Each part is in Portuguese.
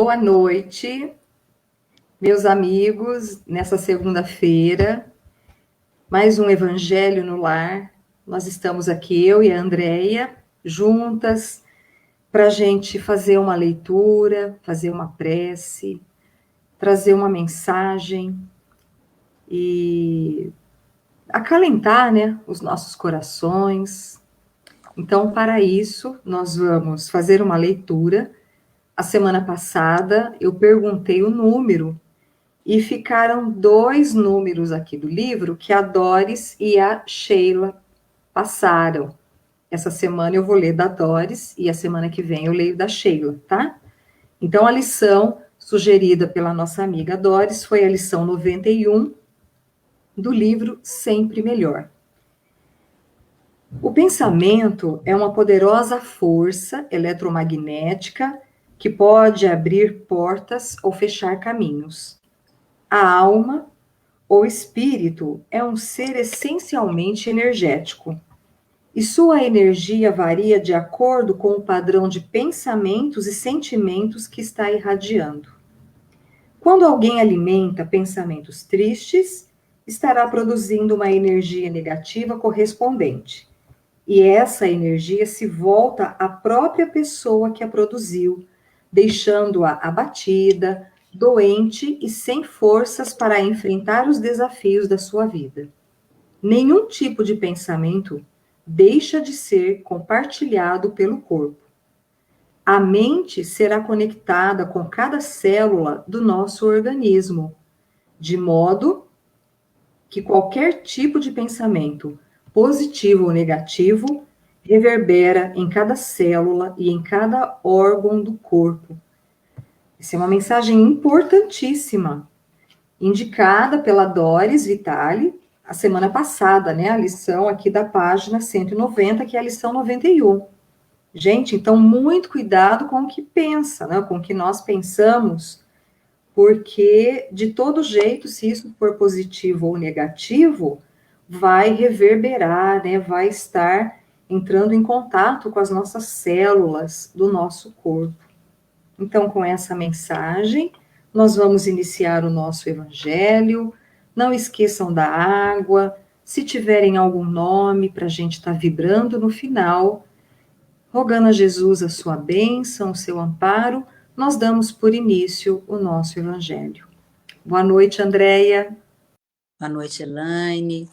Boa noite, meus amigos, nessa segunda-feira, mais um Evangelho no Lar. Nós estamos aqui, eu e a Andréia, juntas, para a gente fazer uma leitura, fazer uma prece, trazer uma mensagem e acalentar, né, os nossos corações. Então, para isso, nós vamos fazer uma leitura. A semana passada, eu perguntei o número e ficaram 2 números aqui do livro que a Doris e a Sheila passaram. Essa semana eu vou ler da Doris e a semana que vem eu leio da Sheila, tá? Então, a lição sugerida pela nossa amiga Doris foi a lição 91 do livro Sempre Melhor. O pensamento é uma poderosa força eletromagnética que pode abrir portas ou fechar caminhos. A alma, ou espírito, é um ser essencialmente energético, e sua energia varia de acordo com o padrão de pensamentos e sentimentos que está irradiando. Quando alguém alimenta pensamentos tristes, estará produzindo uma energia negativa correspondente. E essa energia se volta à própria pessoa que a produziu, deixando-a abatida, doente e sem forças para enfrentar os desafios da sua vida. Nenhum tipo de pensamento deixa de ser compartilhado pelo corpo. A mente será conectada com cada célula do nosso organismo, de modo que qualquer tipo de pensamento, positivo ou negativo, reverbera em cada célula e em cada órgão do corpo. Essa é uma mensagem importantíssima, indicada pela Doris Vitale a semana passada, né? A lição aqui da página 190, que é a lição 91. Gente, então, muito cuidado com o que pensa, né? Com o que nós pensamos, porque, de todo jeito, se isso for positivo ou negativo, vai reverberar, né? Vai estar entrando em contato com as nossas células do nosso corpo. Então, com essa mensagem, nós vamos iniciar o nosso evangelho. Não esqueçam da água. Se tiverem algum nome para a gente estar vibrando no final, rogando a Jesus a sua bênção, o seu amparo, nós damos por início o nosso evangelho. Boa noite, Andréia. Boa noite, Elaine.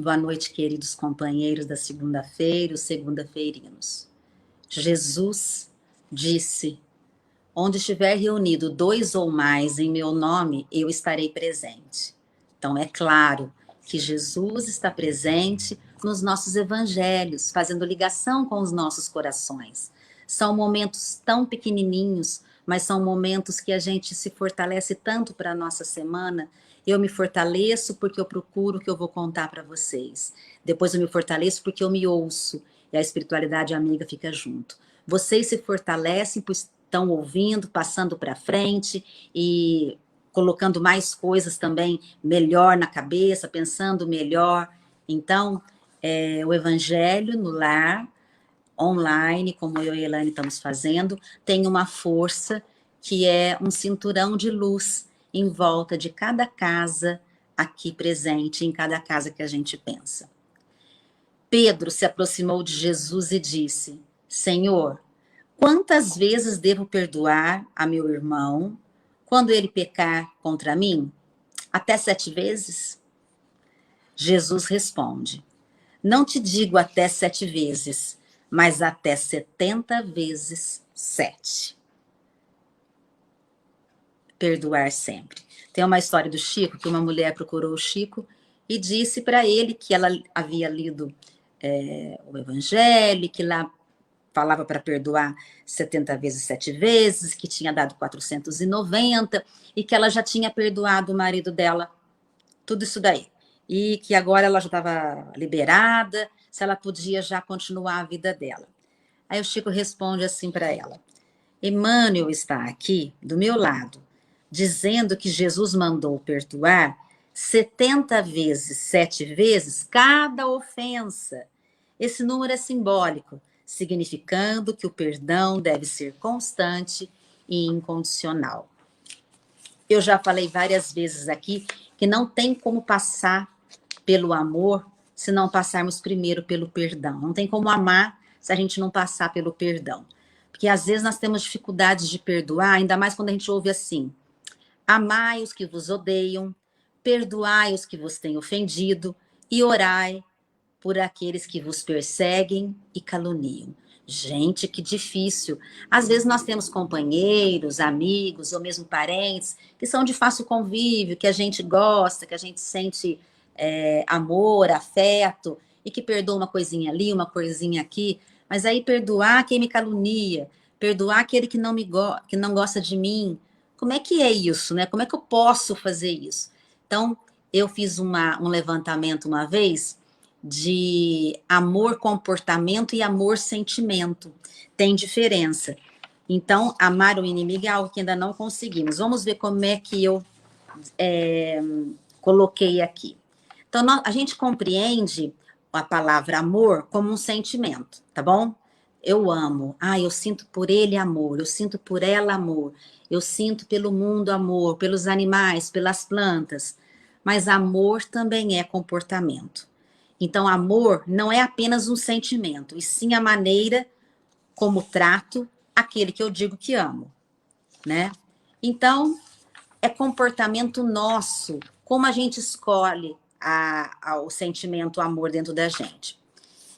Boa noite, queridos companheiros da segunda-feira, os segunda-feirinos. Jesus disse: onde estiver reunido 2 ou mais em meu nome, eu estarei presente. Então, é claro que Jesus está presente nos nossos evangelhos, fazendo ligação com os nossos corações. São momentos tão pequenininhos, mas são momentos que a gente se fortalece tanto para a nossa semana. Eu me fortaleço porque eu procuro o que eu vou contar para vocês. Depois eu me fortaleço porque eu me ouço e a espiritualidade amiga fica junto. Vocês se fortalecem por estão ouvindo, passando para frente e colocando mais coisas também melhor na cabeça, pensando melhor. Então, o Evangelho no Lar, online, como eu e a Elaine estamos fazendo, tem uma força que é um cinturão de luz em volta de cada casa aqui presente, em cada casa que a gente pensa. Pedro se aproximou de Jesus e disse: Senhor, quantas vezes devo perdoar a meu irmão quando ele pecar contra mim? Até 7 vezes? Jesus responde: não te digo até 7 vezes, mas até 70 vezes 7. Perdoar sempre. Tem uma história do Chico, que uma mulher procurou o Chico e disse para ele que ela havia lido o Evangelho, que lá falava para perdoar 70 vezes 7 vezes, que tinha dado 490 e que ela já tinha perdoado o marido dela, tudo isso daí. E que agora ela já estava liberada, se ela podia já continuar a vida dela. Aí o Chico responde assim para ela: Emmanuel está aqui, do meu lado, dizendo que Jesus mandou perdoar 70 vezes, 7 vezes cada ofensa. Esse número é simbólico, significando que o perdão deve ser constante e incondicional. Eu já falei várias vezes aqui que não tem como passar pelo amor se não passarmos primeiro pelo perdão. Não tem como amar se a gente não passar pelo perdão. Porque às vezes nós temos dificuldades de perdoar, ainda mais quando a gente ouve assim: amai os que vos odeiam, perdoai os que vos têm ofendido e orai por aqueles que vos perseguem e caluniam. Gente, que difícil. Às vezes nós temos companheiros, amigos ou mesmo parentes que são de fácil convívio, que a gente gosta, que a gente sente amor, afeto e que perdoa uma coisinha ali, uma coisinha aqui. Mas aí perdoar quem me calunia, perdoar aquele que que não gosta de mim. Como é que é isso, né? Como é que eu posso fazer isso? Então, eu fiz um levantamento uma vez de amor comportamento e amor sentimento. Tem diferença. Então, amar o inimigo é algo que ainda não conseguimos. Vamos ver como é que eu coloquei aqui. Então, a gente compreende a palavra amor como um sentimento, tá bom? Eu amo. Eu sinto por ele amor. Eu sinto por ela amor. Eu sinto pelo mundo amor, pelos animais, pelas plantas. Mas amor também é comportamento. Então, amor não é apenas um sentimento, e sim a maneira como trato aquele que eu digo que amo, né? Então, é comportamento nosso, como a gente escolhe o sentimento, o amor dentro da gente.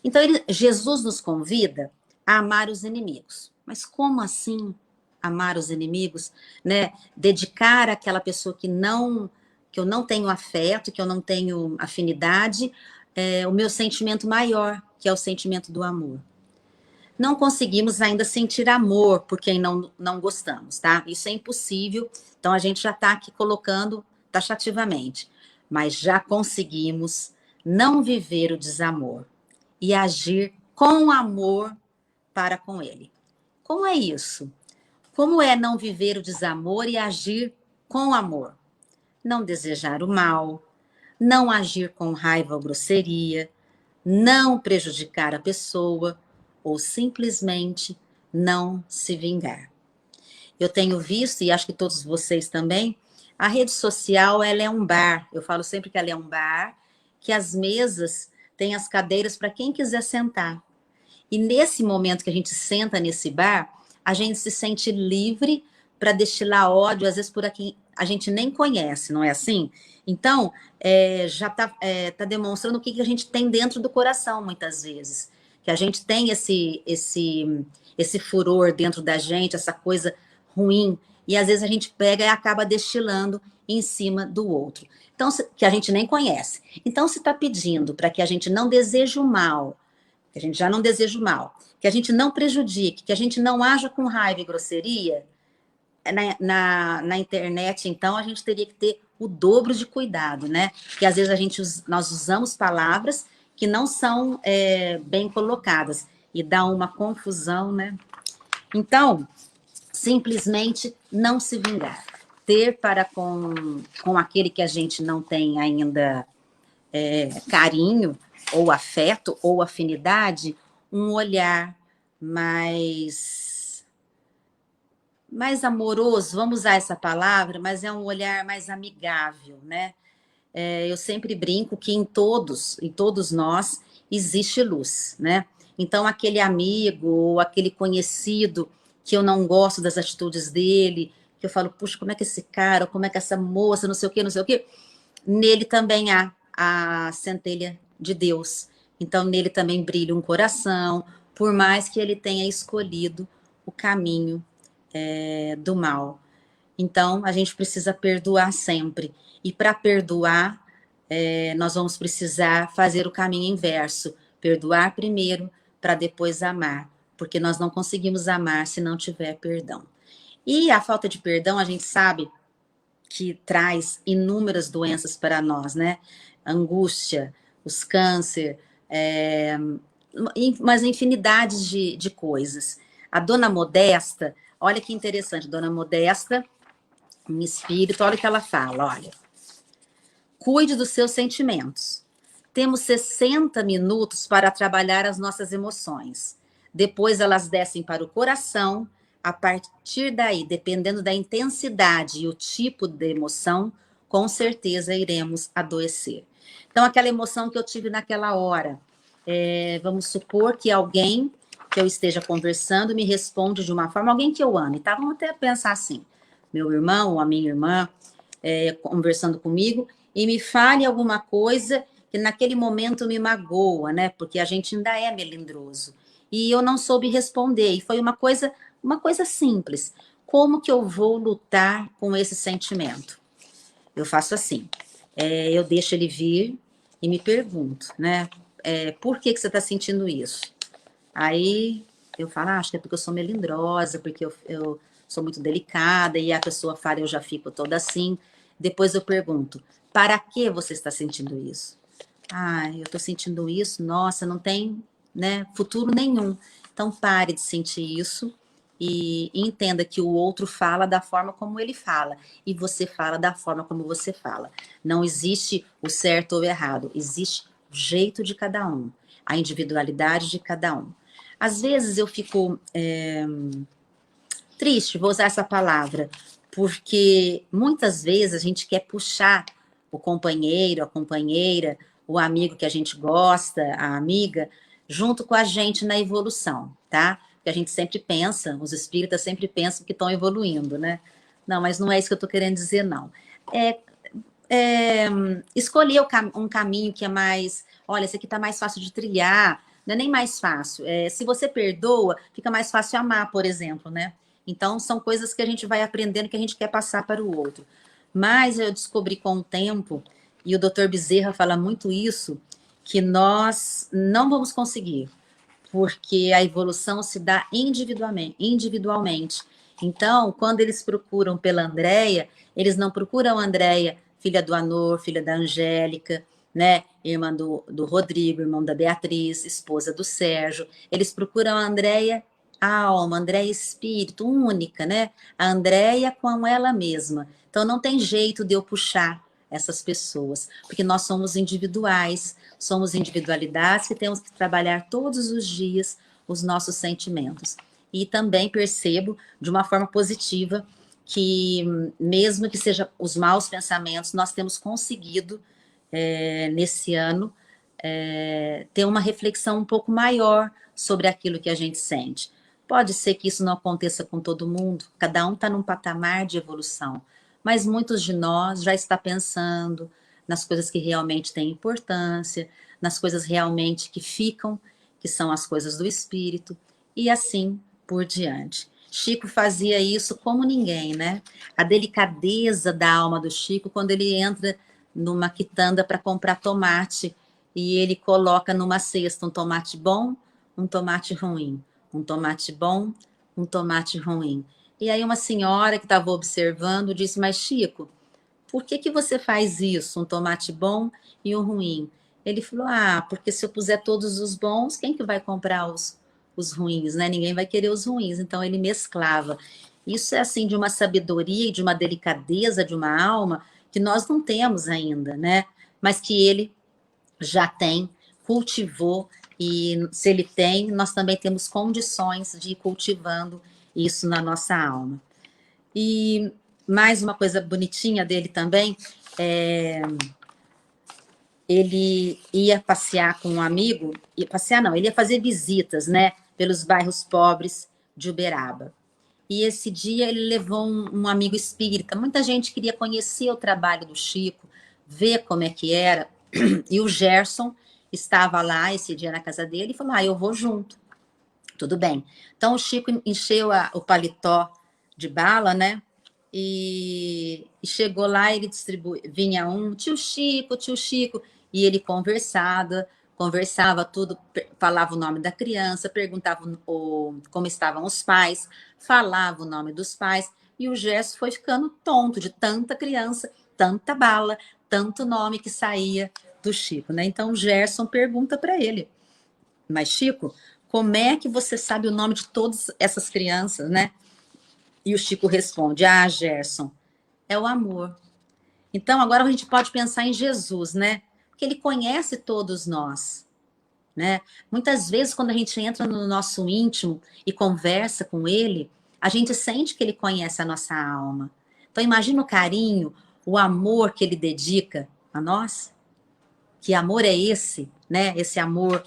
Então, Jesus nos convida a amar os inimigos. Mas como assim amar os inimigos? Né? Dedicar àquela pessoa que eu não tenho afeto, que eu não tenho afinidade, o meu sentimento maior, que é o sentimento do amor. Não conseguimos ainda sentir amor por quem não gostamos, tá? Isso é impossível, então a gente já está aqui colocando taxativamente. Mas já conseguimos não viver o desamor e agir com amor para com ele. Como é isso? Como é não viver o desamor e agir com amor? Não desejar o mal, não agir com raiva ou grosseria, não prejudicar a pessoa ou simplesmente não se vingar. Eu tenho visto, e acho que todos vocês também, a rede social, ela é um bar. Eu falo sempre que ela é um bar, que as mesas têm as cadeiras para quem quiser sentar. E nesse momento que a gente senta nesse bar, a gente se sente livre para destilar ódio, às vezes por quem a gente nem conhece, não é assim? Então, já tá demonstrando o que a gente tem dentro do coração, muitas vezes. Que a gente tem esse furor dentro da gente, essa coisa ruim, e às vezes a gente pega e acaba destilando em cima do outro. Então, que a gente nem conhece. Então, se está pedindo para que a gente não deseje o mal, que a gente já não deseja o mal, que a gente não prejudique, que a gente não haja com raiva e grosseria, na internet, então, a gente teria que ter o dobro de cuidado, né? Porque às vezes nós usamos palavras que não são bem colocadas e dá uma confusão, né? Então, simplesmente não se vingar. Ter para com aquele que a gente não tem ainda carinho, ou afeto, ou afinidade, um olhar mais amoroso, vamos usar essa palavra, mas é um olhar mais amigável, né? Eu sempre brinco que em todos nós, existe luz, né? Então, aquele amigo ou aquele conhecido que eu não gosto das atitudes dele, que eu falo, puxa, como é que esse cara, como é que essa moça, não sei o quê, nele também há a centelha de Deus. Então, nele também brilha um coração, por mais que ele tenha escolhido o caminho do mal. Então, a gente precisa perdoar sempre. E para perdoar, nós vamos precisar fazer o caminho inverso. Perdoar primeiro, para depois amar. Porque nós não conseguimos amar se não tiver perdão. E a falta de perdão, a gente sabe que traz inúmeras doenças para nós, né? Angústia, os câncer, mas infinidades de coisas. A Dona Modesta, olha que interessante, Dona Modesta, em espírito, olha o que ela fala, olha. Cuide dos seus sentimentos. Temos 60 minutos para trabalhar as nossas emoções. Depois elas descem para o coração, A partir daí, dependendo da intensidade e o tipo de emoção, com certeza iremos adoecer. Então, aquela emoção que eu tive naquela hora, vamos supor que alguém que eu esteja conversando me responde de uma forma, alguém que eu ame, tá? Vamos até pensar assim, meu irmão ou a minha irmã conversando comigo e me fale alguma coisa que naquele momento me magoa, né? Porque a gente ainda é melindroso. E eu não soube responder, e foi uma coisa simples. Como que eu vou lutar com esse sentimento? Eu faço assim, eu deixo ele vir e me pergunto, né? Por que você está sentindo isso? Aí eu falo, acho que é porque eu sou melindrosa, porque eu sou muito delicada, e a pessoa fala, eu já fico toda assim. Depois eu pergunto, para que você está sentindo isso? Ah, eu estou sentindo isso, nossa, não tem, né, futuro nenhum. Então pare de sentir isso e entenda que o outro fala da forma como ele fala e você fala da forma como você fala. Não existe o certo ou o errado, existe o jeito de cada um, a individualidade de cada um. Às vezes eu fico triste, vou usar essa palavra, porque muitas vezes a gente quer puxar o companheiro, a companheira, o amigo que a gente gosta, a amiga, junto com a gente na evolução, tá? Porque a gente sempre pensa, os espíritas sempre pensam que estão evoluindo, né? Não, mas não é isso que eu estou querendo dizer, não. É, escolher um caminho que é mais, olha, esse aqui está mais fácil de trilhar, não é nem mais fácil. Se você perdoa, fica mais fácil amar, por exemplo, né? Então, são coisas que a gente vai aprendendo que a gente quer passar para o outro. Mas eu descobri com o tempo, e o Dr. Bezerra fala muito isso, que nós não vamos conseguir, porque a evolução se dá individualmente. Então, quando eles procuram pela Andréia, eles não procuram a Andréia, filha do Anor, filha da Angélica, né? Irmã do Rodrigo, irmão da Beatriz, esposa do Sérgio. Eles procuram a Andréia alma, Andréia espírito, única, né? A Andréia com ela mesma. Então, não tem jeito de eu puxar essas pessoas, porque nós somos individuais, somos individualidades que temos que trabalhar todos os dias os nossos sentimentos. E também percebo de uma forma positiva que, mesmo que sejam os maus pensamentos, nós temos conseguido, nesse ano, ter uma reflexão um pouco maior sobre aquilo que a gente sente. Pode ser que isso não aconteça com todo mundo, cada um está num patamar de evolução, mas muitos de nós já está pensando nas coisas que realmente têm importância, nas coisas realmente que ficam, que são as coisas do espírito, e assim por diante. Chico fazia isso como ninguém, né? A delicadeza da alma do Chico quando ele entra numa quitanda para comprar tomate e ele coloca numa cesta um tomate bom, um tomate ruim, um tomate bom, um tomate ruim. E aí uma senhora que estava observando disse, mas Chico, por que que você faz isso, um tomate bom e um ruim? Ele falou, porque se eu puser todos os bons, quem que vai comprar os ruins, né? Ninguém vai querer os ruins, então ele mesclava. Isso é assim de uma sabedoria e de uma delicadeza de uma alma que nós não temos ainda, né? Mas que ele já tem, cultivou, e se ele tem, nós também temos condições de ir cultivando isso na nossa alma. E mais uma coisa bonitinha dele também, ele ia passear com um amigo, ia passear não, ele ia fazer visitas, né, pelos bairros pobres de Uberaba. E esse dia ele levou um amigo espírita. Muita gente queria conhecer o trabalho do Chico, ver como é que era. E o Gerson estava lá esse dia na casa dele e falou, eu vou junto. Tudo bem. Então o Chico encheu o paletó de bala, né? E chegou lá, ele vinha um, tio Chico, e ele conversava tudo, falava o nome da criança, perguntava como estavam os pais, falava o nome dos pais, e o Gerson foi ficando tonto de tanta criança, tanta bala, tanto nome que saía do Chico, né? Então o Gerson pergunta para ele, mas Chico, como é que você sabe o nome de todas essas crianças, né? E o Chico responde, Gerson, é o amor. Então, agora a gente pode pensar em Jesus, né? Porque ele conhece todos nós, né? Muitas vezes, quando a gente entra no nosso íntimo e conversa com ele, A gente sente que ele conhece a nossa alma. Então, imagina o carinho, o amor que ele dedica a nós. Que amor é esse, né? Esse amor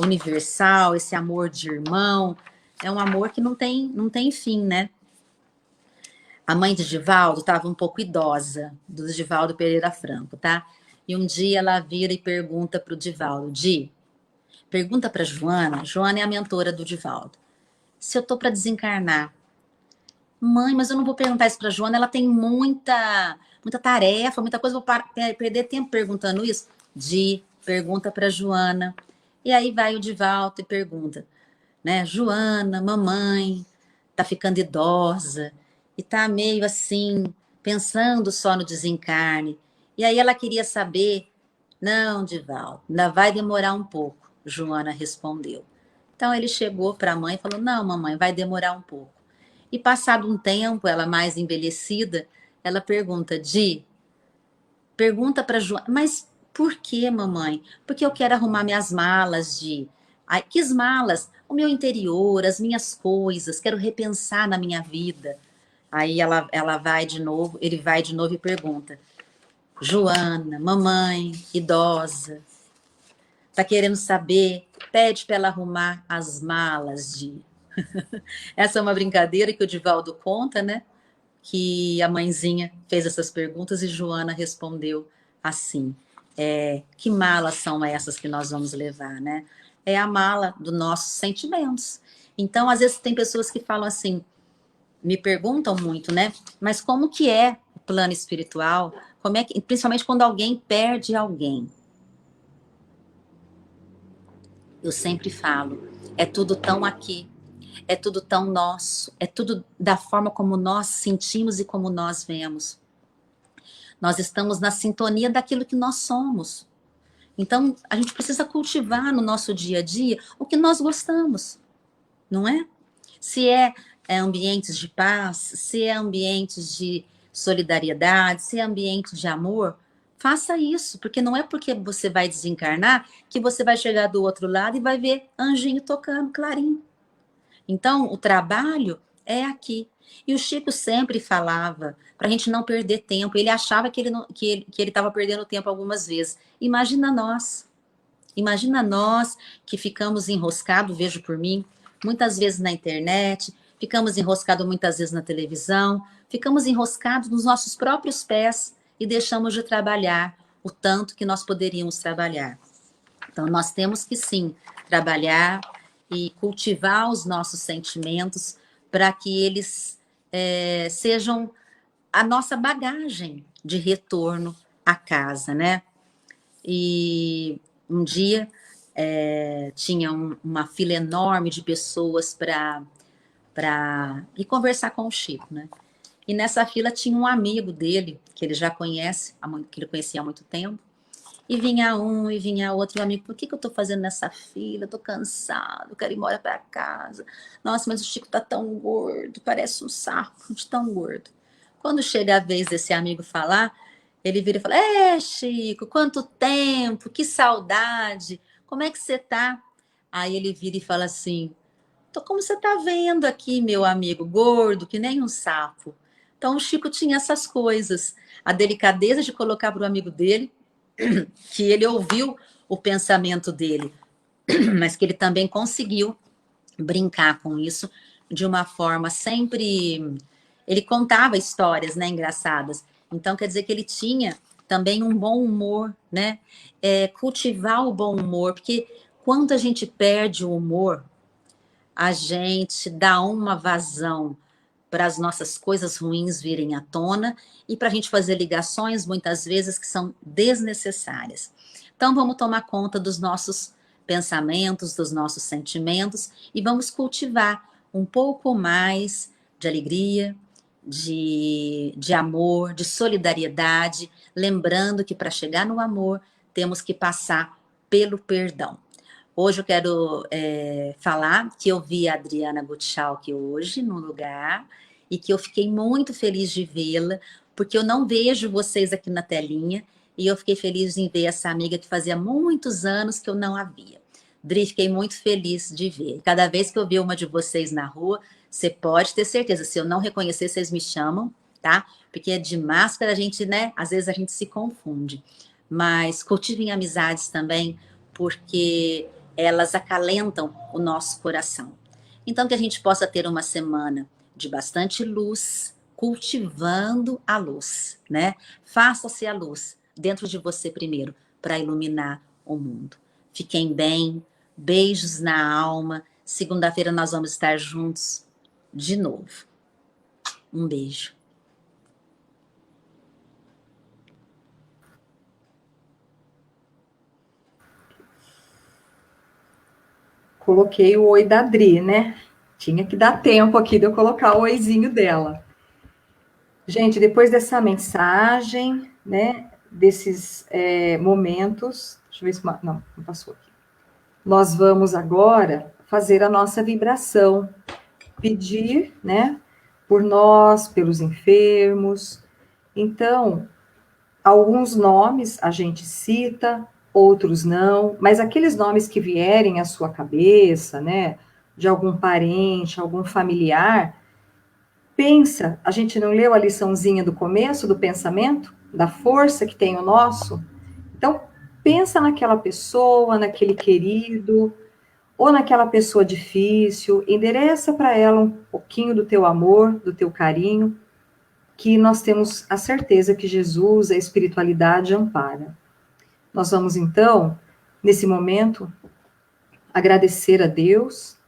universal, esse amor de irmão. É um amor que não tem fim, né? A mãe de Divaldo estava um pouco idosa, do Divaldo Pereira Franco, tá? E um dia ela vira e pergunta para o Divaldo, pergunta para Joana, Joana é a mentora do Divaldo, se eu tô para desencarnar. Mãe, mas eu não vou perguntar isso para Joana, ela tem muita tarefa, muita coisa, vou perder tempo perguntando isso. Pergunta para Joana. E aí vai o Divaldo e pergunta, né? Joana, mamãe, tá ficando idosa e tá meio assim, pensando só no desencarne. E aí ela queria saber, não, Divaldo, ainda vai demorar um pouco, Joana respondeu. Então ele chegou para a mãe e falou, não, mamãe, vai demorar um pouco. E passado um tempo, ela mais envelhecida, ela pergunta para Joana, mas por que, mamãe? Porque eu quero arrumar minhas malas, Di. Ai, que malas? O meu interior, as minhas coisas, quero repensar na minha vida. Aí ela vai de novo, ele vai de novo e pergunta, Joana, mamãe, idosa, tá querendo saber? Pede para ela arrumar as malas, Di. Essa é uma brincadeira que o Divaldo conta, né? Que a mãezinha fez essas perguntas e Joana respondeu assim: que malas são essas que nós vamos levar, né? É a mala dos nossos sentimentos. Então, às vezes, tem pessoas que falam assim, me perguntam muito, né? Mas como que é o plano espiritual? Como é que, principalmente quando alguém perde alguém? Eu sempre falo, é tudo tão aqui. É tudo tão nosso, é tudo da forma como nós sentimos e como nós vemos. Nós estamos na sintonia daquilo que nós somos. Então, a gente precisa cultivar no nosso dia a dia o que nós gostamos, não é? Se é ambientes de paz, se é ambientes de solidariedade, se é ambiente de amor, faça isso, porque não é porque você vai desencarnar que você vai chegar do outro lado e vai ver anjinho tocando clarinho. Então, o trabalho é aqui. E o Chico sempre falava para a gente não perder tempo. Ele achava que ele estava perdendo tempo algumas vezes. Imagina nós que ficamos enroscados, vejo por mim, muitas vezes na internet, ficamos enroscados muitas vezes na televisão, ficamos enroscados nos nossos próprios pés e deixamos de trabalhar o tanto que nós poderíamos trabalhar. Então, nós temos que sim trabalhar e cultivar os nossos sentimentos para que eles sejam a nossa bagagem de retorno à casa, né? E um dia tinha uma fila enorme de pessoas para ir conversar com o Chico, né? E nessa fila tinha um amigo dele, que ele já conhece, que ele conhecia há muito tempo, e vinha um e vinha outro, e o amigo, por que eu tô fazendo nessa fila? Eu tô cansado, quero ir embora para casa. Nossa, mas o Chico tá tão gordo, parece um saco de tão gordo. Quando chega a vez desse amigo falar, ele vira e fala, Chico, quanto tempo, que saudade, como é que você tá? Aí ele vira e fala assim, tô como você tá vendo aqui, meu amigo, gordo, que nem um sapo. Então o Chico tinha essas coisas, a delicadeza de colocar para o amigo dele, que ele ouviu o pensamento dele, mas que ele também conseguiu brincar com isso de uma forma sempre... Ele contava histórias, né, engraçadas. Então, quer dizer que ele tinha também um bom humor, né? Cultivar o bom humor, porque quando a gente perde o humor, a gente dá uma vazão para as nossas coisas ruins virem à tona e para a gente fazer ligações, muitas vezes, que são desnecessárias. Então, vamos tomar conta dos nossos pensamentos, dos nossos sentimentos e vamos cultivar um pouco mais de alegria, de amor, de solidariedade, lembrando que para chegar no amor, temos que passar pelo perdão. Hoje eu quero falar que eu vi a Adriana Gutschalk hoje no lugar e que eu fiquei muito feliz de vê-la, porque eu não vejo vocês aqui na telinha e eu fiquei feliz em ver essa amiga que fazia muitos anos que eu não a via. Dri, fiquei muito feliz de ver. Cada vez que eu vi uma de vocês na rua, Você pode ter certeza, se eu não reconhecer, vocês me chamam, tá? Porque de máscara a gente, né, às vezes a gente se confunde. Mas cultivem amizades também, porque elas acalentam o nosso coração. Então, que a gente possa ter uma semana de bastante luz, cultivando a luz, né? Faça-se a luz dentro de você primeiro, para iluminar o mundo. Fiquem bem, beijos na alma. Segunda-feira nós vamos estar juntos de novo. Um beijo. Coloquei o oi da Adri, né? Tinha que dar tempo aqui de eu colocar o oizinho dela. Gente, depois dessa mensagem, né, desses momentos, deixa eu ver se... Não passou aqui. Nós vamos agora fazer a nossa vibração, pedir, né, por nós, pelos enfermos. Então, alguns nomes a gente cita, outros não, mas aqueles nomes que vierem à sua cabeça, né, de algum parente, algum familiar, pensa, a gente não leu a liçãozinha do começo do pensamento, da força que tem o nosso? Então, pensa naquela pessoa, naquele querido, ou naquela pessoa difícil, endereça para ela um pouquinho do teu amor, do teu carinho, que nós temos a certeza que Jesus, a espiritualidade, ampara. Nós vamos, então, nesse momento, agradecer a Deus,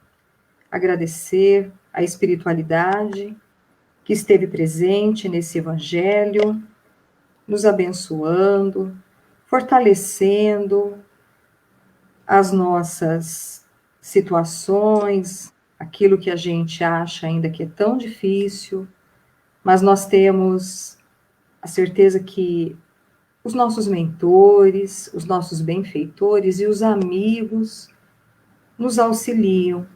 agradecer a espiritualidade que esteve presente nesse evangelho, nos abençoando, fortalecendo as nossas situações, aquilo que a gente acha ainda que é tão difícil, mas nós temos a certeza que os nossos mentores, os nossos benfeitores e os amigos nos auxiliam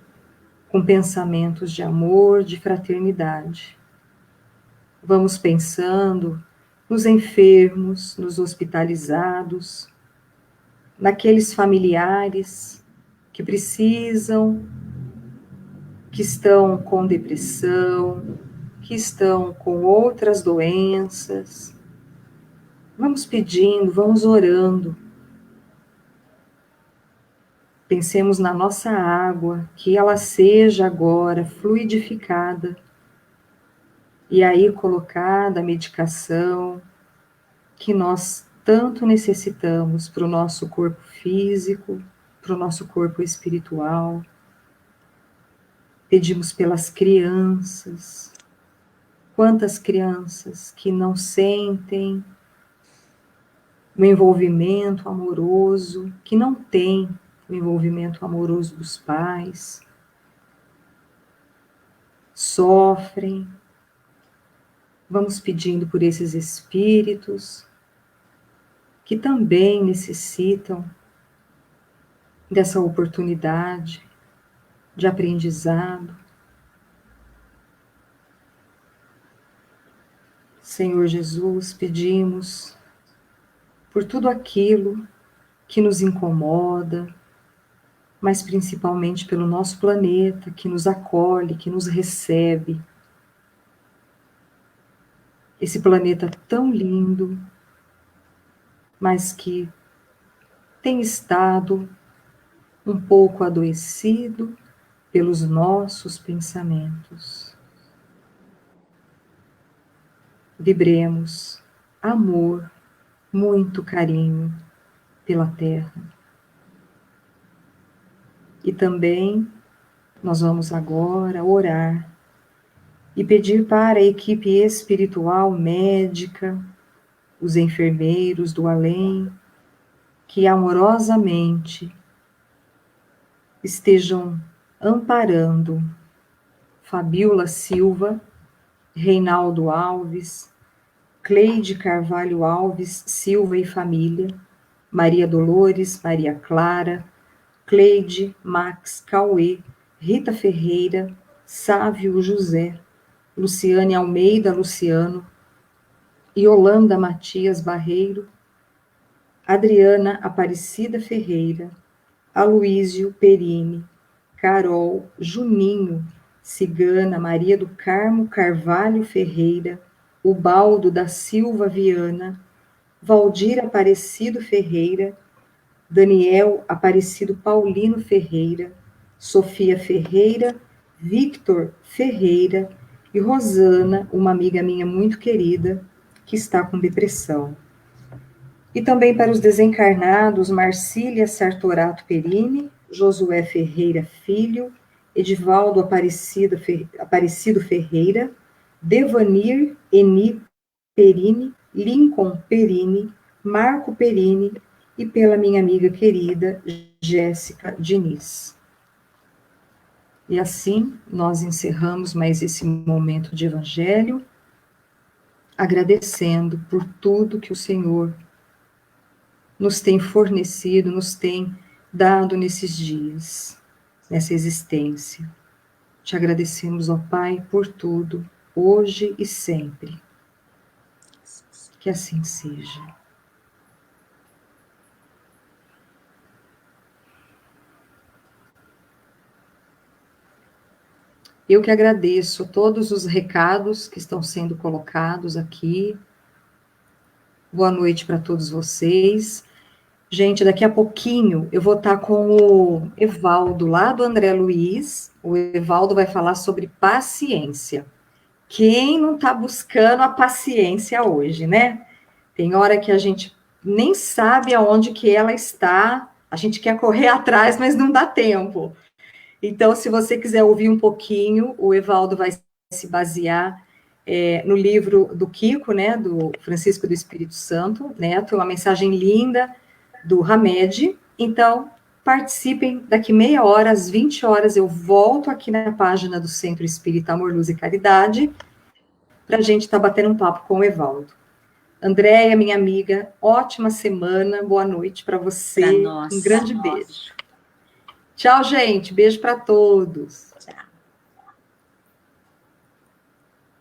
com pensamentos de amor, de fraternidade. Vamos pensando nos enfermos, nos hospitalizados, naqueles familiares que precisam, que estão com depressão, que estão com outras doenças. Vamos pedindo, vamos orando. Pensemos na nossa água, que ela seja agora fluidificada e aí colocada a medicação que nós tanto necessitamos para o nosso corpo físico, para o nosso corpo espiritual. Pedimos pelas crianças. Quantas crianças que não sentem o envolvimento amoroso, que não têm o envolvimento amoroso dos pais, sofrem. Vamos pedindo por esses espíritos que também necessitam dessa oportunidade de aprendizado. Senhor Jesus, pedimos por tudo aquilo que nos incomoda, mas principalmente pelo nosso planeta, que nos acolhe, que nos recebe. Esse planeta tão lindo, mas que tem estado um pouco adoecido pelos nossos pensamentos. Vibremos amor, muito carinho pela Terra. E também nós vamos agora orar e pedir para a equipe espiritual, médica, os enfermeiros do além, que amorosamente estejam amparando Fabiola Silva, Reinaldo Alves, Cleide Carvalho Alves Silva e família, Maria Dolores, Maria Clara, Cleide, Max, Cauê, Rita Ferreira, Sávio José, Luciane Almeida Luciano, Yolanda Matias Barreiro, Adriana Aparecida Ferreira, Aloísio Perini, Carol, Juninho, Cigana Maria do Carmo Carvalho Ferreira, Ubaldo da Silva Viana, Valdir Aparecido Ferreira, Daniel Aparecido Paulino Ferreira, Sofia Ferreira, Victor Ferreira e Rosana, uma amiga minha muito querida, que está com depressão. E também para os desencarnados, Marcília Sartorato Perini, Josué Ferreira Filho, Edivaldo Aparecido Ferreira, Devanir Eni Perini, Lincoln Perini, Marco Perini e pela minha amiga querida Jéssica Diniz. E assim nós encerramos mais esse momento de evangelho, agradecendo por tudo que o Senhor nos tem fornecido, nos tem dado nesses dias, nessa existência. Te agradecemos, ó Pai, por tudo, hoje e sempre. Que assim seja. Eu que agradeço todos os recados que estão sendo colocados aqui. Boa noite para todos vocês. Gente, daqui a pouquinho eu vou estar com o Evaldo, lá do André Luiz. O Evaldo vai falar sobre paciência. Quem não está buscando a paciência hoje, né? Tem hora que a gente nem sabe aonde que ela está, a gente quer correr atrás, mas não dá tempo. Então, se você quiser ouvir um pouquinho, o Evaldo vai se basear no livro do Kiko, né, do Francisco do Espírito Santo, Neto, uma mensagem linda do Hamed. Então, participem, daqui meia hora, às 20 horas, eu volto aqui na página do Centro Espírita Amor, Luz e Caridade, para a gente estar batendo um papo com o Evaldo. Andréia, minha amiga, ótima semana, boa noite para você, um grande beijo. Tchau, gente, beijo para todos. Tchau.